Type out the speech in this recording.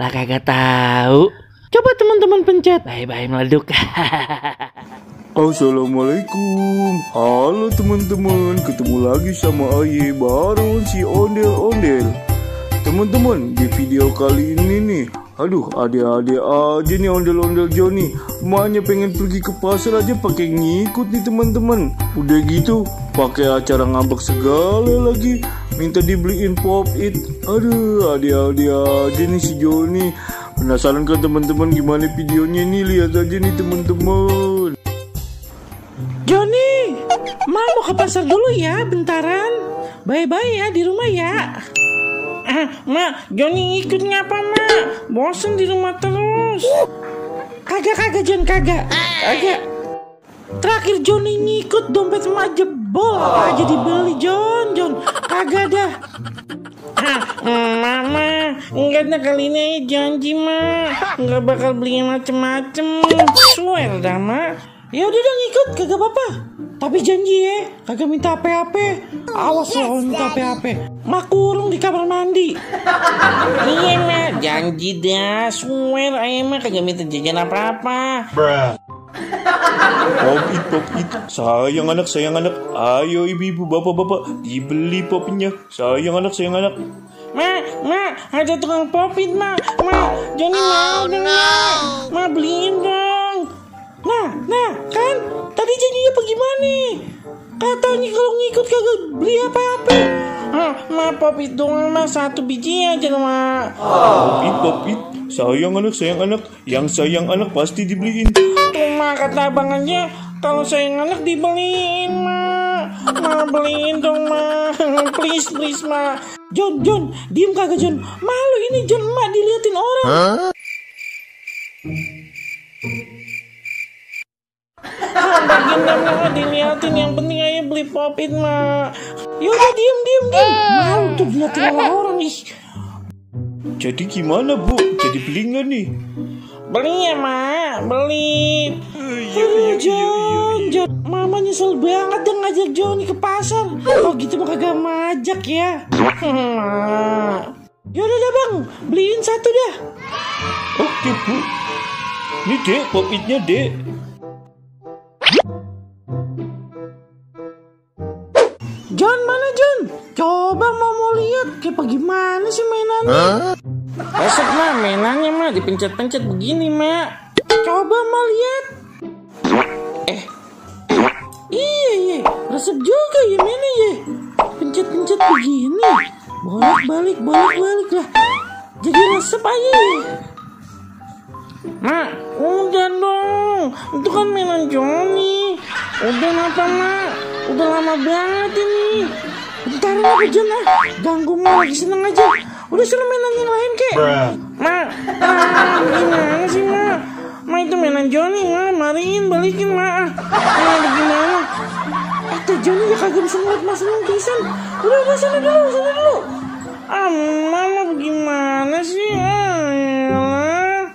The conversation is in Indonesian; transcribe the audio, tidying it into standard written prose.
Lah kagak tahu. Coba teman-teman pencet. Bye-bye meleduk. Assalamualaikum. Halo teman-teman, ketemu lagi sama Aye baru si ondel-ondel. Teman-teman, di video kali ini nih, aduh adik-adik aja nih ondel-ondel Joni. Emaknya pengen pergi ke pasar aja pakai ngikut nih teman-teman. Udah gitu pakai acara ngambek segala lagi, minta dibeliin pop it. Aduh adik-adik aja nih si Joni. Penasaran kan teman-teman gimana videonya nih? Lihat aja nih teman-teman. Joni, mau ke pasar dulu ya, bentaran. Bye-bye ya di rumah ya. Mak, Joni ikut ngapa mak? Bosen di rumah terus. Kagak Jon, kagak. Terakhir Joni ngikut dompet emak jebol, apa aja dibeli Jon. Kagak dah. Mama, enggak ada kali ini janji mak, enggak bakal beli macem-macem. Swear dah mak. Ya udah dong ikut, kagak apa-apa. Tapi janji ya, kagak minta apa-apa. Awas lo minta apa-apa. Mak kurung di kamar mandi. Iya mak, janji dah. Swear ayah mak kagak minta jajan apa-apa. Pop it, sayang anak. Ayo ibu-ibu, bapak-bapak, dibeli popnya. Sayang anak. Mak, ada tukang popit mak. Joni mau dong mak, beliin dong. Nah, kan tadi janjinya apa gimana? Katanya kalau ngikut kagak beli apa-apa. Mak popit doang mak, 1 biji aja mak. Pop it, sayang anak. Yang sayang anak pasti dibeliin. Tuh mak kata abang aja, kalau sayang anak dibeliin mak. Mak beliin dong mak, please mak. Jon, diem kagak Jon? Malu ini Jon, mak diliatin orang. Bagian mak diliatin, yang penting aja beli popit mak. Yaudah diem. Malu tuh diliatin orang ih. Jadi gimana bu? Jadi beli nggak nih? Beli ya mak, beli. Jon, mama nyesel banget dan ngajak Joni ke pasar. Kalau gitu mah kagak ngajak ya. Yaudah dah bang, beliin 1 dah. Oke bu. Nih dek, pop itnya dek. Jon, mana Jon? Coba mau lihat kayak gimana sih mainannya. Resep mak, mainannya mak dipencet-pencet begini mak. Coba mau lihat. Iya, resep juga ya mainnya ya. Pencet-pencet begini. Bolak-balik lah. Jadi resep aja ya. Mak, udah dong. Itu kan mainan Joni. Udah apa mak? Udah lama banget ini. Bentar apa Jon ganggu mau lagi seneng aja. Udah suruh mainan yang lain kek. Mak, gimana sih mak? Mak itu mainan Joni mak, mariin balikin mak. Gimana? Tuh Joni ya kagak bisa ngeliat mas seneng pisan. Udah sana dulu. Mama gimana sih? Yalah.